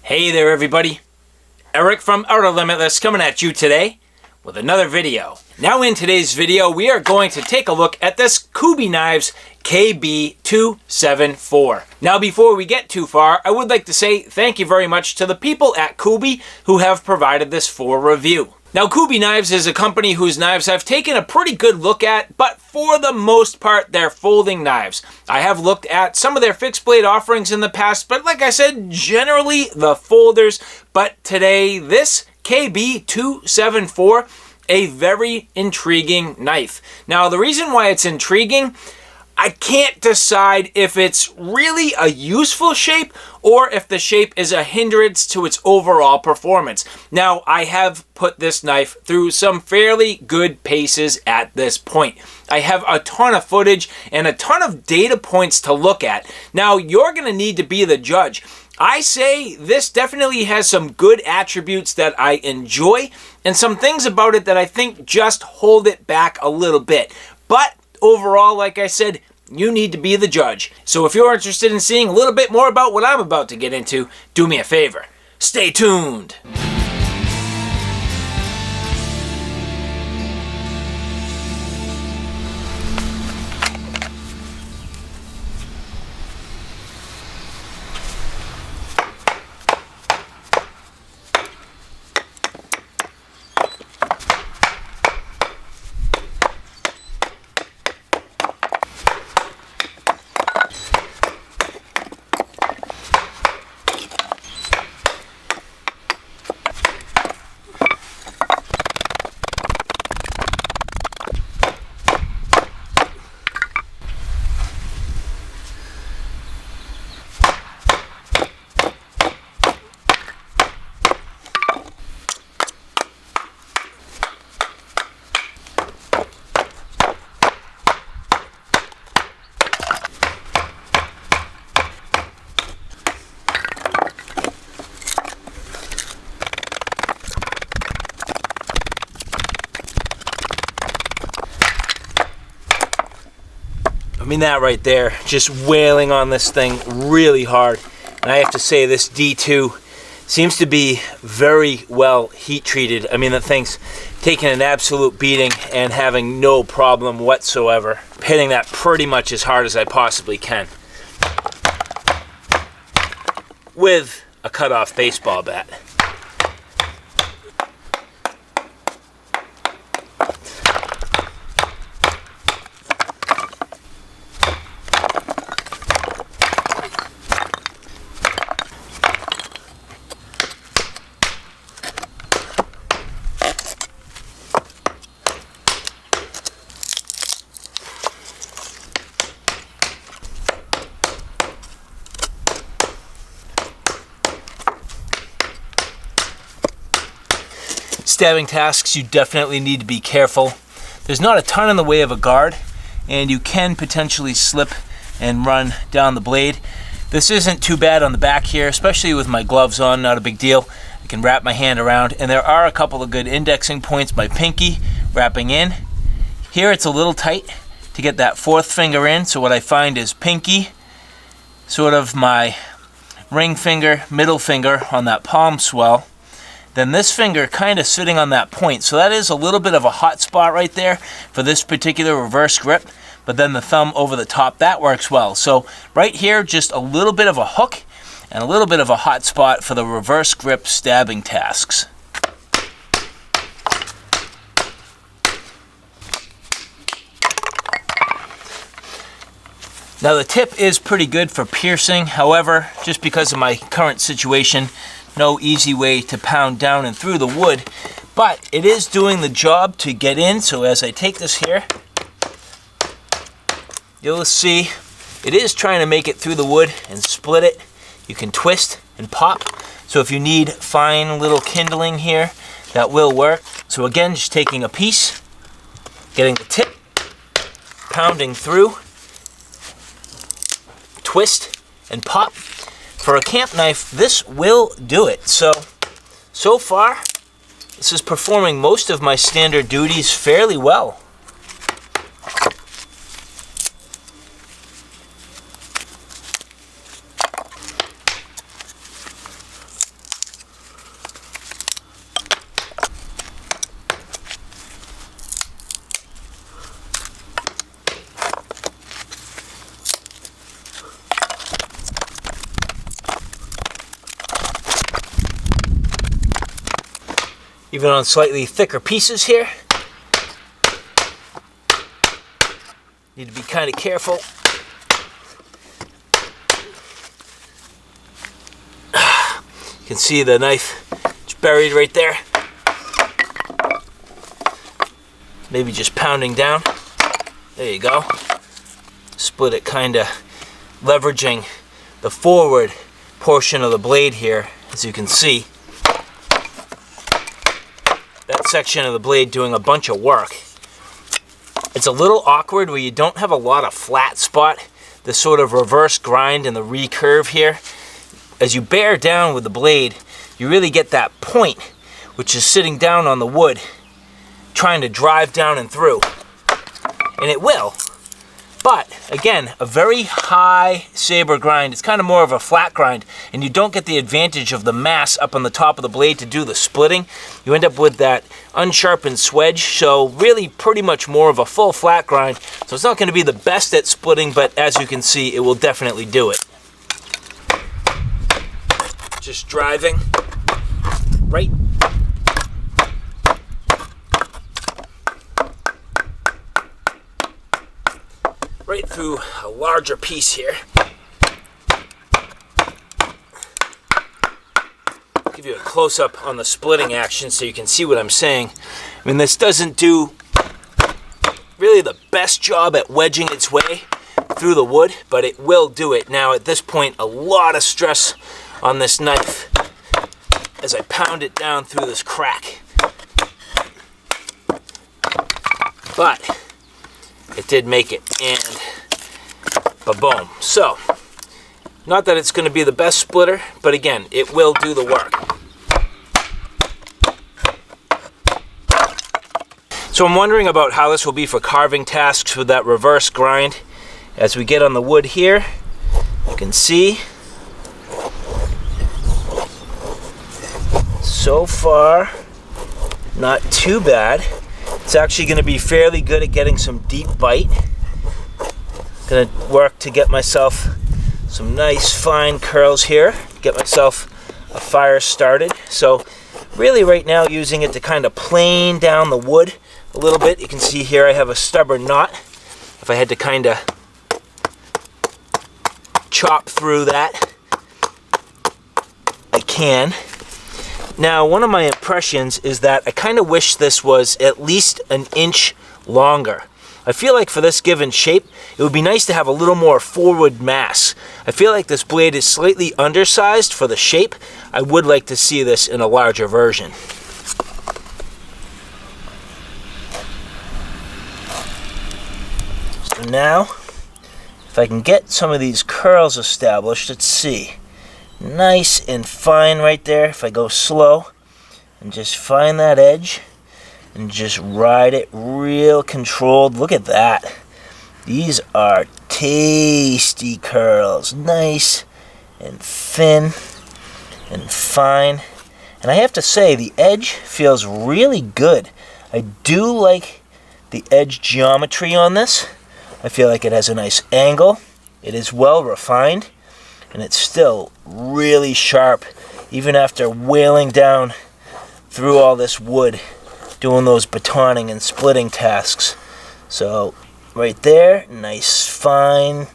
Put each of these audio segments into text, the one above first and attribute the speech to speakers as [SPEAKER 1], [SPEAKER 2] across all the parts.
[SPEAKER 1] Hey there everybody, Eric from OUTER LIMITLESS coming at you today with another video. Now in today's video we are going to take a look at this Kubey Knives KB274. Now before we get too far, I would like to say thank you very much to the people at Kubey who have provided this for review. Now Kubey Knives is a company whose knives I've taken a pretty good look at, but for the most part they're folding knives. I have looked at some of their fixed blade offerings in the past, but like I said, generally the folders. But today, this KB274, a very intriguing knife. Now the reason why it's intriguing, I can't decide if it's really a useful shape or if the shape is a hindrance to its overall performance. Now, I have put this knife through some fairly good paces at this point. I have a ton of footage and a ton of data points to look at. Now, you're going to need to be the judge. I say this definitely has some good attributes that I enjoy and some things about it that I think just hold it back a little bit. But overall, like I said, you need to be the judge. So if you're interested in seeing a little bit more about what I'm about to get into, do me a favor. Stay tuned. I mean, that right there, just wailing on this thing really hard. And I have to say, this D2 seems to be very well heat treated. I mean, the thing's taking an absolute beating and having no problem whatsoever. Hitting that pretty much as hard as I possibly can with a cut-off baseball bat. Stabbing tasks, you definitely need to be careful. There's not a ton in the way of a guard, and you can potentially slip and run down the blade. This isn't too bad on the back here, especially with my gloves on, not a big deal. I can wrap my hand around, and there are a couple of good indexing points. My pinky wrapping in. Here it's a little tight to get that fourth finger in, so what I find is pinky, sort of my ring finger, middle finger on that palm swell. Then this finger kind of sitting on that point. So that is a little bit of a hot spot right there for this particular reverse grip. But then the thumb over the top, that works well. So right here, just a little bit of a hook and a little bit of a hot spot for the reverse grip stabbing tasks. Now the tip is pretty good for piercing. However, just because of my current situation, no easy way to pound down and through the wood, but it is doing the job to get in. So as I take this here, you'll see it is trying to make it through the wood and split it. You can twist and pop. So if you need fine little kindling here, that will work. So again, just taking a piece, getting the tip, pounding through, twist and pop. For a camp knife, this will do it. So far, this is performing most of my standard duties fairly well. even on slightly thicker pieces here. Need to be kind of careful. You can see the knife is buried right there. Maybe just pounding down. There you go. Split it, kind of leveraging the forward portion of the blade here, as you can see. That section of the blade doing a bunch of work. It's a little awkward where you don't have a lot of flat spot, this sort of reverse grind and the recurve here. As you bear down with the blade, you really get that point, which is sitting down on the wood, trying to drive down and through. And it will. But, again, a very high saber grind. It's kind of more of a flat grind, and you don't get the advantage of the mass up on the top of the blade to do the splitting. You end up with that unsharpened swedge, so really pretty much more of a full flat grind. So it's not going to be the best at splitting, but as you can see, it will definitely do it. Just driving right through a larger piece here. Give you a close-up on the splitting action so you can see what I'm saying. I mean, this doesn't do really the best job at wedging its way through the wood, but it will do it. Now, at this point, a lot of stress on this knife as I pound it down through this crack. But it did make it, and ba-boom. So, not that it's going to be the best splitter, but again, it will do the work. So I'm wondering about how this will be for carving tasks with that reverse grind. As we get on the wood here, you can see, so far, not too bad. It's actually going to be fairly good at getting some deep bite. Going to work to get myself some nice fine curls here, get myself a fire started. So really right now using it to kind of plane down the wood a little bit. You can see here I have a stubborn knot. If I had to kind of chop through that, I can. Now, one of my impressions is that I kind of wish this was at least an inch longer. I feel like for this given shape, it would be nice to have a little more forward mass. I feel like this blade is slightly undersized for the shape. I would like to see this in a larger version. So now, if I can get some of these curls established, let's see. Nice and fine right there. If I go slow and just find that edge and just ride it real controlled. Look at that. These are tasty curls. Nice and thin and fine. And I have to say, the edge feels really good. I do like the edge geometry on this. I feel like it has a nice angle. It is well refined. And it's still really sharp, even after wailing down through all this wood, doing those batoning and splitting tasks. So, right there, nice fine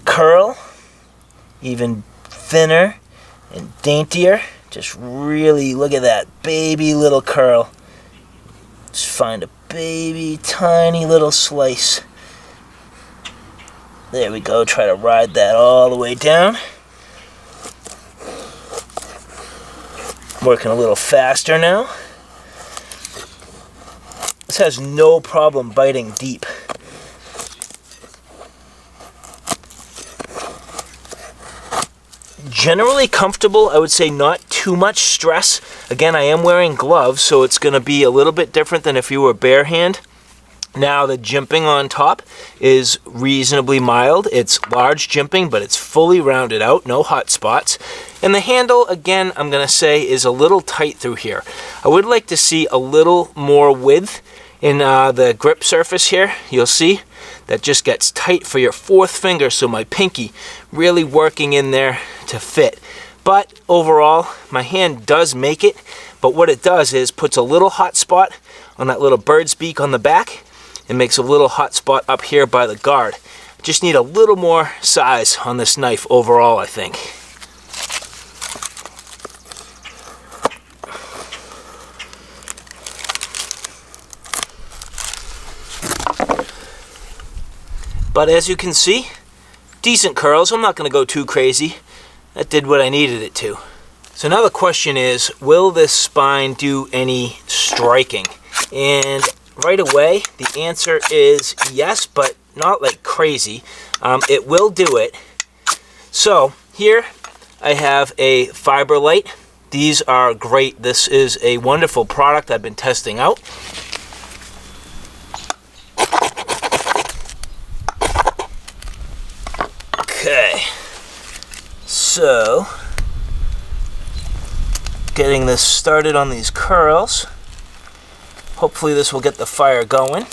[SPEAKER 1] curl, even thinner and daintier. Just really, look at that baby little curl. Just find a baby, tiny little slice. There we go, try to ride that all the way down. Working a little faster now. This has no problem biting deep. Generally comfortable, I would say not too much stress. Again, I am wearing gloves, so it's going to be a little bit different than if you were bare hand. Now the jimping on top is reasonably mild. It's large jimping, but it's fully rounded out, no hot spots. And the handle, again, I'm going to say is a little tight through here. I would like to see a little more width in the grip surface here, you'll see that just gets tight for your fourth finger, so my pinky really working in there to fit. But overall, my hand does make it, but what it does is puts a little hot spot on that little bird's beak on the back and makes a little hot spot up here by the guard. Just need a little more size on this knife overall, I think. But as you can see, decent curls. I'm not going to go too crazy. That did what I needed it to. So now the question is, will this spine do any striking? And right away, the answer is yes, but not like crazy. It will do it. So here I have a fiber light. These are great. This is a wonderful product I've been testing out. Okay, so getting this started on these curls. Hopefully this will get the fire going.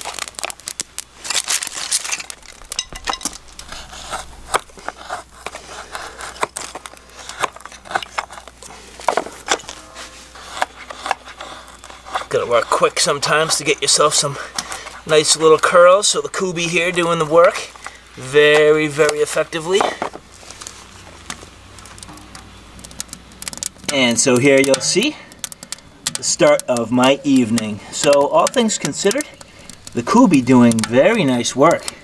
[SPEAKER 1] Gotta work quick sometimes to get yourself some nice little curls. So the Kubey here doing the work very, very effectively. And so here you'll see the start of my evening. So all things considered, the Kubey doing very nice work.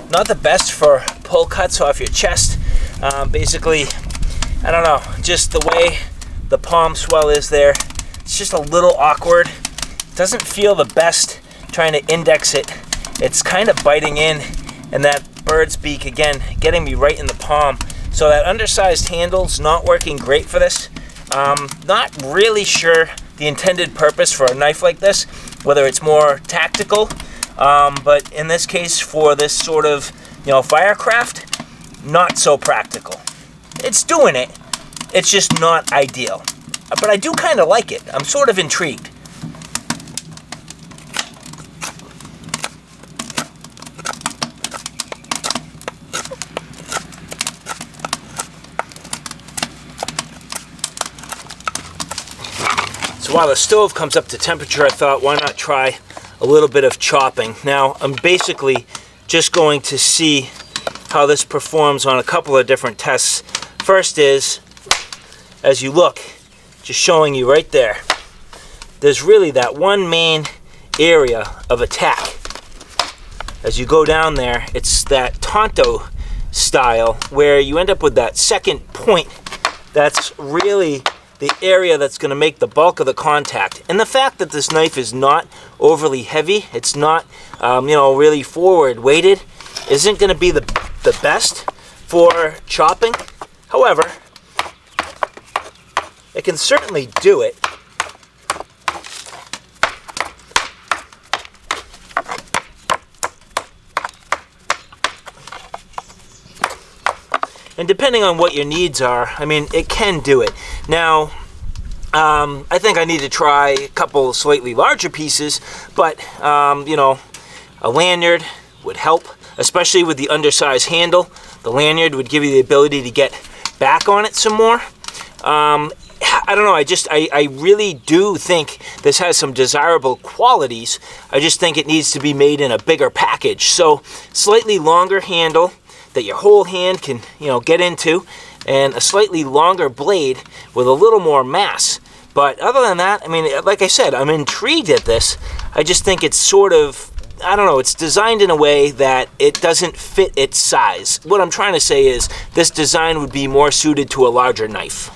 [SPEAKER 1] Not the best for pull cuts off your chest. Basically, I don't know, just the way the palm swell is there, it's just a little awkward. Doesn't feel the best trying to index it. It's kind of biting in, and that bird's beak, again, getting me right in the palm. So that undersized handle's not working great for this. Not really sure the intended purpose for a knife like this, whether it's more tactical, but in this case, for this sort of, firecraft, not so practical. It's doing it, it's just not ideal. But I do kind of like it. I'm sort of intrigued. So while the stove comes up to temperature, I thought, why not try a little bit of chopping. Now, I'm basically just going to see how this performs on a couple of different tests. First is, as you look, just showing you right there, there's really that one main area of attack. As you go down there, it's that Tonto style where you end up with that second point. That's really the area that's going to make the bulk of the contact. And the fact that this knife is not overly heavy, it's not really forward weighted, isn't going to be the best for chopping. However, it can certainly do it. And depending on what your needs are, I mean, it can do it. Now, I think I need to try a couple slightly larger pieces, but, a lanyard would help, especially with the undersized handle. The lanyard would give you the ability to get back on it some more. I don't know, I really do think this has some desirable qualities. I just think it needs to be made in a bigger package. So, slightly longer handle that your whole hand can, get into, and a slightly longer blade with a little more mass. But other than that, I mean, like I said, I'm intrigued at this. I just think it's sort of, I don't know, it's designed in a way that it doesn't fit its size. What I'm trying to say is this design would be more suited to a larger knife.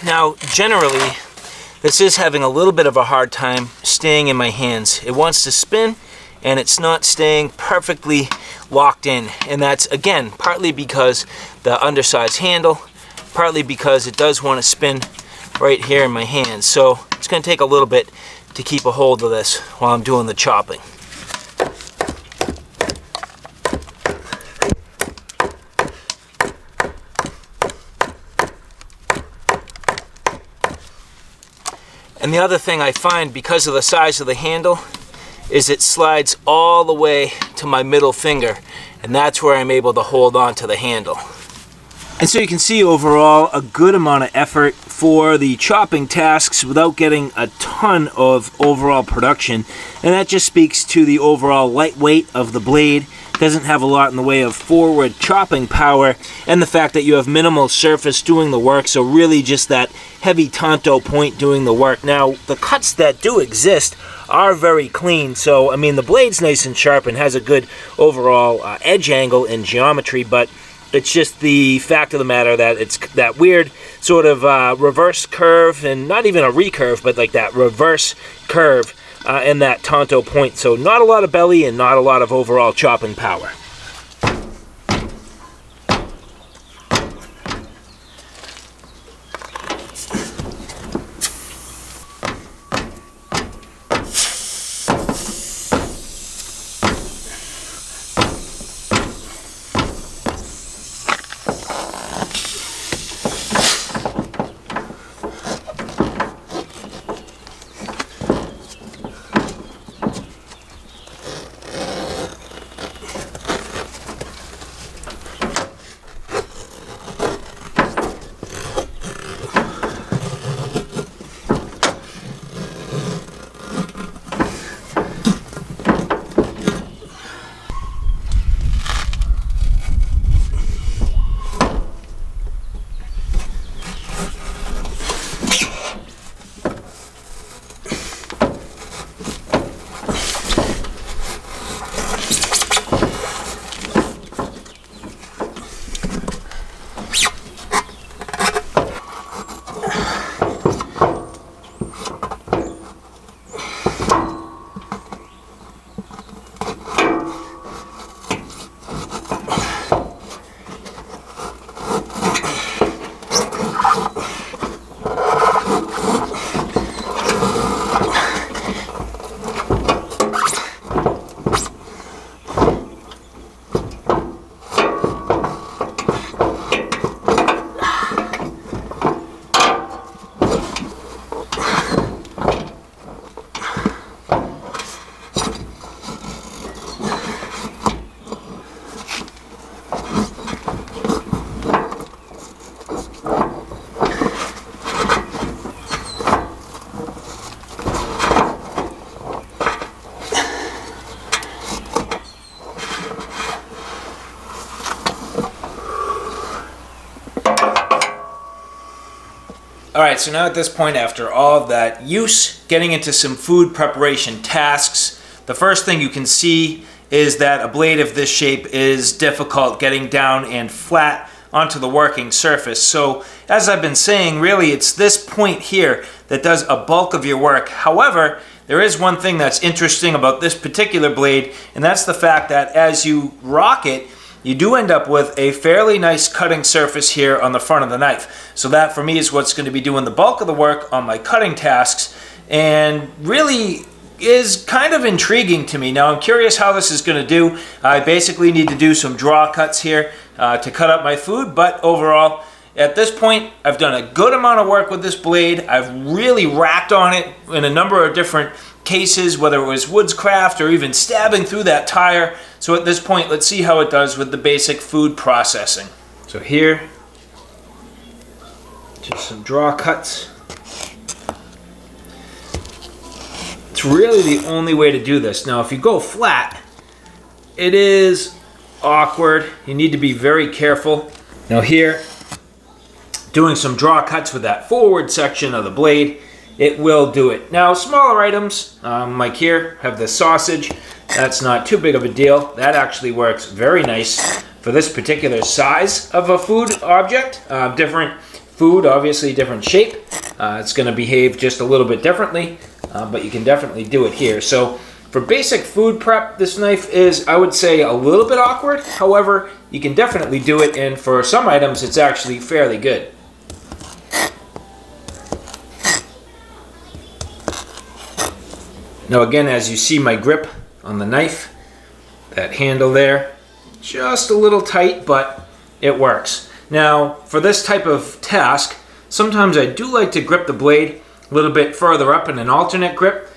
[SPEAKER 1] Now, generally, this is having a little bit of a hard time staying in my hands. It wants to spin, and it's not staying perfectly locked in. And that's, again, partly because the undersized handle, partly because it does want to spin right here in my hands. So it's going to take a little bit to keep a hold of this while I'm doing the chopping. And the other thing I find, because of the size of the handle, is it slides all the way to my middle finger, and that's where I'm able to hold on to the handle. And so you can see overall a good amount of effort for the chopping tasks without getting a ton of overall production, and that just speaks to the overall lightweight of the blade. Doesn't have a lot in the way of forward chopping power, and the fact that you have minimal surface doing the work, so really just that heavy tanto point doing the work. Now, the cuts that do exist are very clean, so I mean the blade's nice and sharp and has a good overall edge angle and geometry, but it's just the fact of the matter that it's that weird sort of reverse curve, and not even a recurve, but like that reverse curve and that tanto point. So not a lot of belly and not a lot of overall chopping power. Alright, so now at this point, after all of that use, getting into some food preparation tasks, the first thing you can see is that a blade of this shape is difficult getting down and flat onto the working surface. So as I've been saying, really it's this point here that does a bulk of your work. However, there is one thing that's interesting about this particular blade, and that's the fact that as you rock it, you do end up with a fairly nice cutting surface here on the front of the knife. So that for me is what's going to be doing the bulk of the work on my cutting tasks, and really is kind of intriguing to me. Now I'm curious how this is going to do. I basically need to do some draw cuts here to cut up my food, but overall at this point I've done a good amount of work with this blade. I've really racked on it in a number of different cases, whether it was woodscraft or even stabbing through that tire. So at this point, let's see how it does with the basic food processing. So here, just some draw cuts. It's really the only way to do this. Now if you go flat, it is awkward. You need to be very careful. Now here, doing some draw cuts with that forward section of the blade, it will do it. Now smaller items, like here, have the sausage. That's not too big of a deal. That actually works very nice for this particular size of a food object. Different food, obviously different shape. It's going to behave just a little bit differently, but you can definitely do it here. So for basic food prep, this knife is, I would say, a little bit awkward. However, you can definitely do it, and for some items, it's actually fairly good. Now again, as you see my grip on the knife, that handle there, just a little tight, but it works. Now, for this type of task, sometimes I do like to grip the blade a little bit further up in an alternate grip.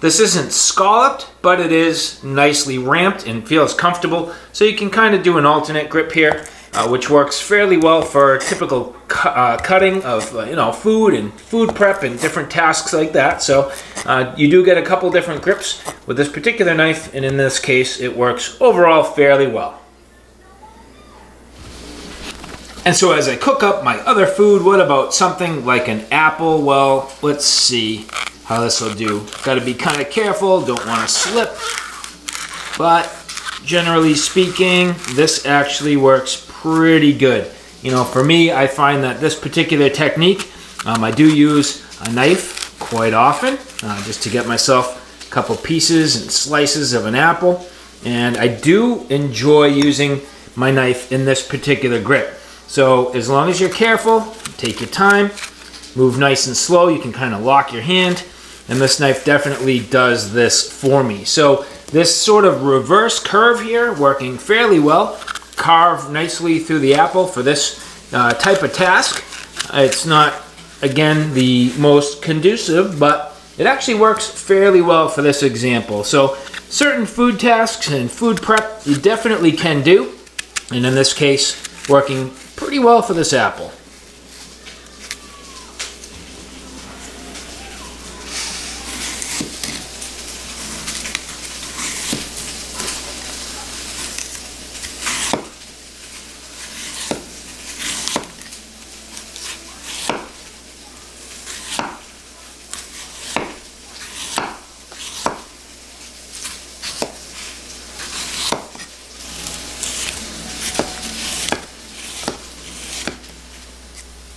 [SPEAKER 1] This isn't scalloped, but it is nicely ramped and feels comfortable. So you can kind of do an alternate grip here, which works fairly well for typical cutting of food and food prep and different tasks like that. So you do get a couple different grips with this particular knife, and in this case, it works overall fairly well. And so as I cook up my other food, what about something like an apple? Well, let's see how this will do. Got to be kind of careful, don't want to slip, but generally speaking, this actually works pretty good. You know, for me, I find that this particular technique, I do use a knife quite often, just to get myself a couple pieces and slices of an apple, and I do enjoy using my knife in this particular grip. So as long as you're careful, take your time, move nice and slow, you can kind of lock your hand, and this knife definitely does this for me. So this sort of reverse curve here, working fairly well, carve nicely through the apple for this type of task. It's not, again, the most conducive, but it actually works fairly well for this example. So certain food tasks and food prep you definitely can do, and in this case, working pretty well for this apple.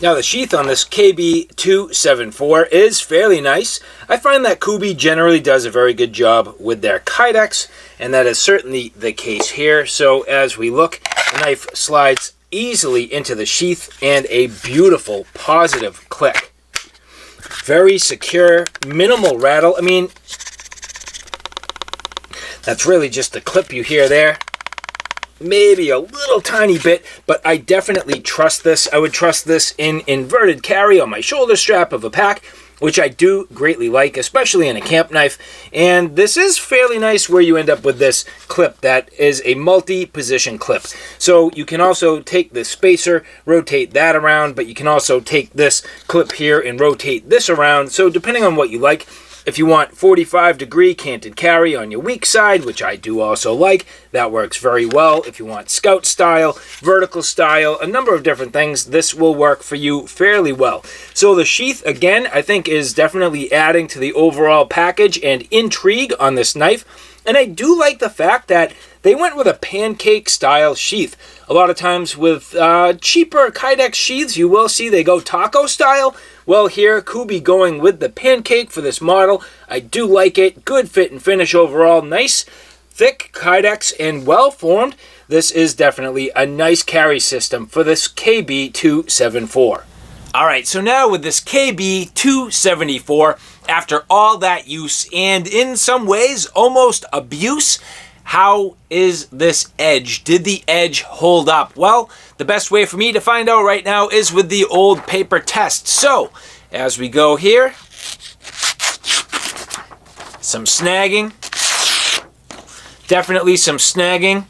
[SPEAKER 1] Now the sheath on this KB274 is fairly nice. I find that Kubey generally does a very good job with their kydex, and that is certainly the case here. So as we look, the knife slides easily into the sheath and a beautiful positive click. Very secure, minimal rattle. I mean, that's really just the clip you hear there. Maybe a little tiny bit, but I definitely trust this. I would trust this in inverted carry on my shoulder strap of a pack, which I do greatly like, especially in a camp knife. And this is fairly nice where you end up with this clip that is a multi-position clip. So you can also take the spacer, rotate that around, but you can also take this clip here and rotate this around. So depending on what you like, if you want 45-degree canted carry on your weak side, which I do also like, that works very well. If you want scout style, vertical style, a number of different things, this will work for you fairly well. So the sheath, again, I think is definitely adding to the overall package and intrigue on this knife. And I do like the fact that they went with a pancake style sheath. A lot of times with cheaper kydex sheaths, you will see they go taco style. Well, here, Kubey going with the pancake for this model. I do like it. Good fit and finish overall. Nice, thick kydex and well formed. This is definitely a nice carry system for this KB274. All right, so now with this KB274, after all that use and in some ways almost abuse, how is this edge? Did the edge hold up? Well, the best way for me to find out right now is with the old paper test. So, as we go here, some snagging, definitely some snagging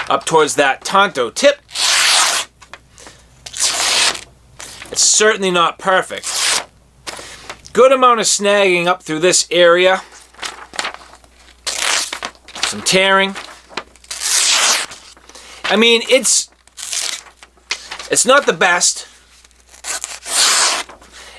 [SPEAKER 1] up towards that Tonto tip. It's certainly not perfect. Good amount of snagging up through this area. Some tearing. I mean, it's not the best.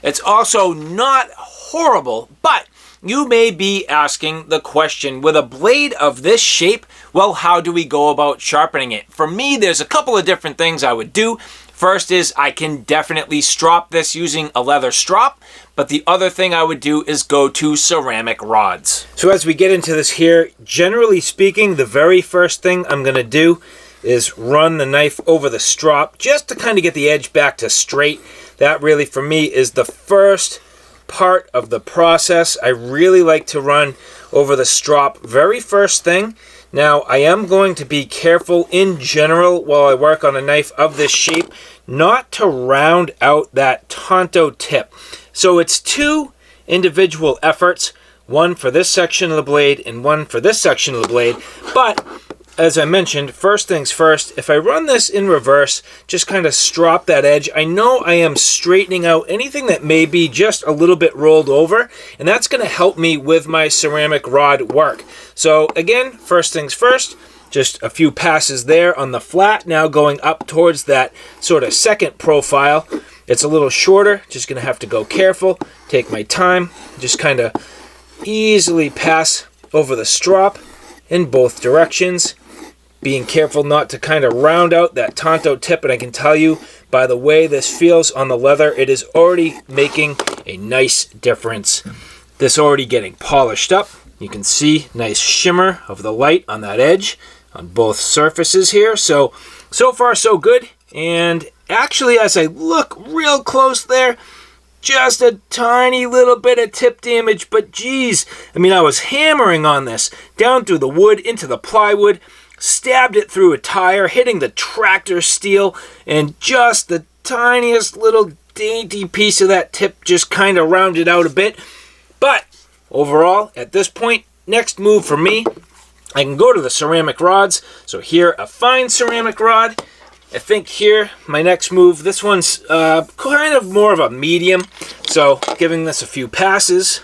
[SPEAKER 1] It's also not horrible, but you may be asking the question, with a blade of this shape, well, how do we go about sharpening it? For me, there's a couple of different things I would do. First is I can definitely strop this using a leather strop, but the other thing I would do is go to ceramic rods. So as we get into this here, generally speaking, the very first thing I'm going to do is run the knife over the strop just to kind of get the edge back to straight. That really for me is the first part of the process. I really like to run over the strop very first thing. Now I am going to be careful in general while I work on a knife of this shape not to round out that tonto tip. So it's two individual efforts, one for this section of the blade and one for this section of the blade. But as I mentioned, first things first, if I run this in reverse, just kind of strop that edge, I know I am straightening out anything that may be just a little bit rolled over, and that's going to help me with my ceramic rod work. So again, first things first, just a few passes there on the flat, now going up towards that sort of second profile. It's a little shorter, just going to have to go careful, take my time, just kind of easily pass over the strop in both directions, being careful not to kind of round out that tonto tip. And I can tell you by the way this feels on the leather, it is already making a nice difference. This already getting polished up. You can see nice shimmer of the light on that edge on both surfaces here. So far so good. And actually, as I look real close there, just a tiny little bit of tip damage, but geez, I mean, I was hammering on this down through the wood into the plywood, stabbed it through a tire, hitting the tractor steel, and just the tiniest little dainty piece of that tip just kind of rounded out a bit. But overall, at this point, next move for me, I can go to the ceramic rods. So here, a fine ceramic rod. I think here, my next move, this one's kind of more of a medium. So giving this a few passes.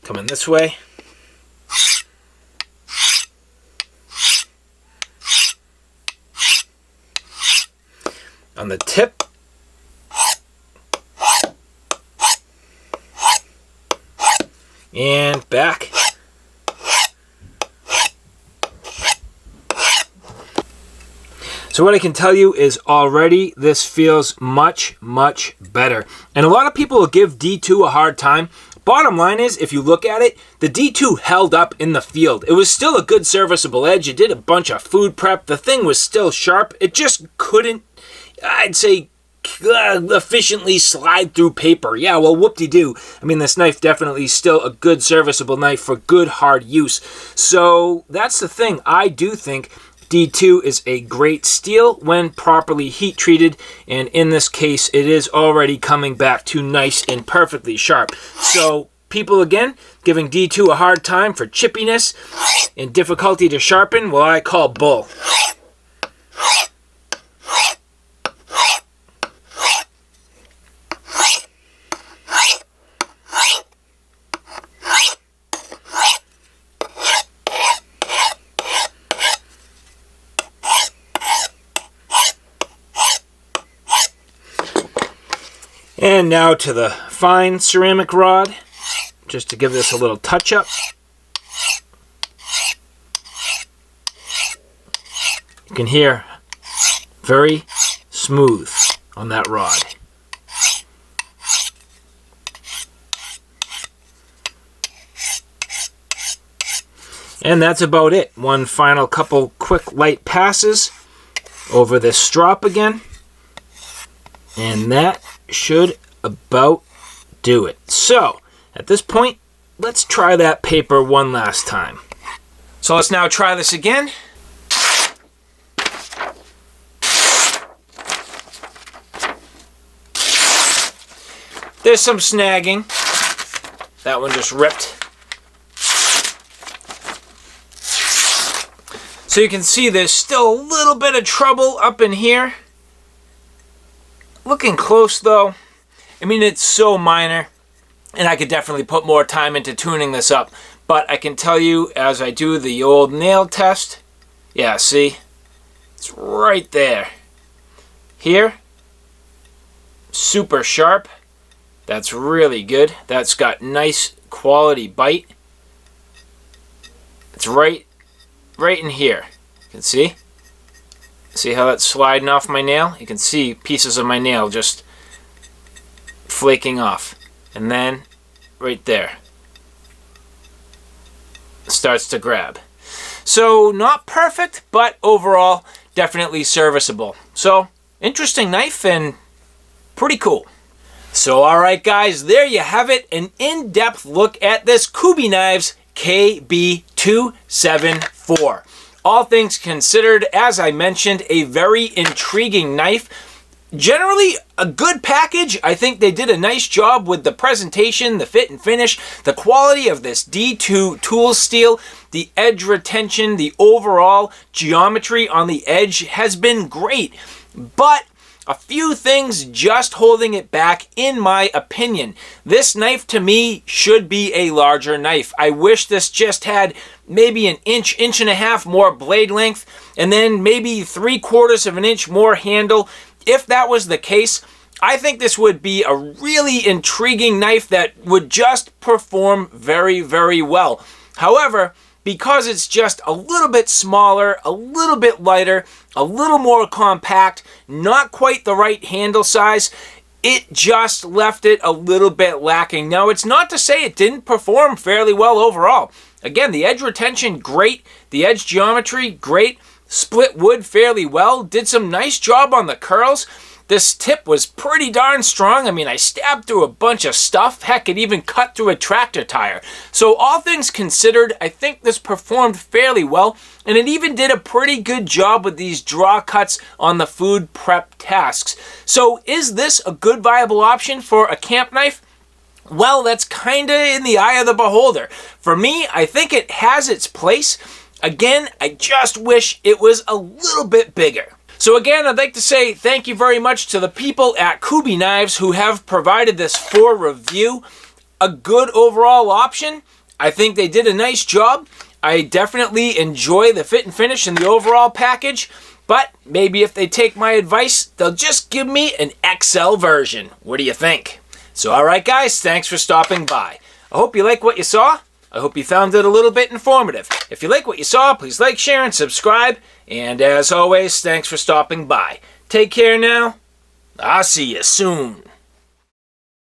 [SPEAKER 1] Coming this way. On the tip. And back. So what I can tell you is already this feels much, much better. And a lot of people will give D2 a hard time. Bottom line is, if you look at it, the D2 held up in the field. It was still a good serviceable edge. It did a bunch of food prep. The thing was still sharp. It just couldn't, I'd say, efficiently slide through paper. Yeah, well, whoop-de-doo. I mean, this knife definitely is still a good serviceable knife for good hard use. So that's the thing. I do think D2 is a great steel when properly heat treated, and in this case it is already coming back to nice and perfectly sharp. So people again giving D2 a hard time for chippiness and difficulty to sharpen, well, I call bull. And now to the fine ceramic rod, just to give this a little touch up. You can hear very smooth on that rod. And that's about it. One final couple quick light passes over this strop again. And that should about do it. So, at this point, let's try that paper one last time. So let's now try this again. There's some snagging. That one just ripped. So you can see there's still a little bit of trouble up in here. Looking close though, I mean, it's so minor, and I could definitely put more time into tuning this up. But I can tell you, as I do the old nail test, yeah, see? It's right there. Here, super sharp. That's really good. That's got nice quality bite. It's right in here. You can see? See how that's sliding off my nail? You can see pieces of my nail just flaking off. And then, right there, starts to grab. So, not perfect, but overall, definitely serviceable. So, interesting knife and pretty cool. So, alright guys, there you have it. An in-depth look at this Kubey Knives KB274. All things considered, as I mentioned, a very intriguing knife. Generally, a good package. I think they did a nice job with the presentation, the fit and finish, the quality of this D2 tool steel, the edge retention, the overall geometry on the edge has been great. But a few things just holding it back, in my opinion. This knife, to me, should be a larger knife. I wish this just had maybe an inch and a half more blade length, and then maybe 3/4 of an inch more handle. If that was the case, I think this would be a really intriguing knife that would just perform very, very well. However, because it's just a little bit smaller, a little bit lighter, a little more compact, not quite the right handle size, it just left it a little bit lacking. Now, it's not to say it didn't perform fairly well overall. Again, the edge retention, great. The edge geometry, great. Split wood fairly well. Did some nice job on the curls. This tip was pretty darn strong. I mean, I stabbed through a bunch of stuff. Heck, it even cut through a tractor tire. So all things considered, I think this performed fairly well. And it even did a pretty good job with these draw cuts on the food prep tasks. So is this a good viable option for a camp knife? Well, that's kind of in the eye of the beholder. For me, I think it has its place. Again, I just wish it was a little bit bigger. So again, I'd like to say thank you very much to the people at Kubey Knives who have provided this for review. A good overall option. I think they did a nice job. I definitely enjoy the fit and finish and the overall package. But maybe if they take my advice, they'll just give me an XL version. What do you think? So alright guys, thanks for stopping by. I hope you like what you saw. I hope you found it a little bit informative. If you like what you saw, please like, share, and subscribe. And as always, thanks for stopping by. Take care now. I'll see you soon.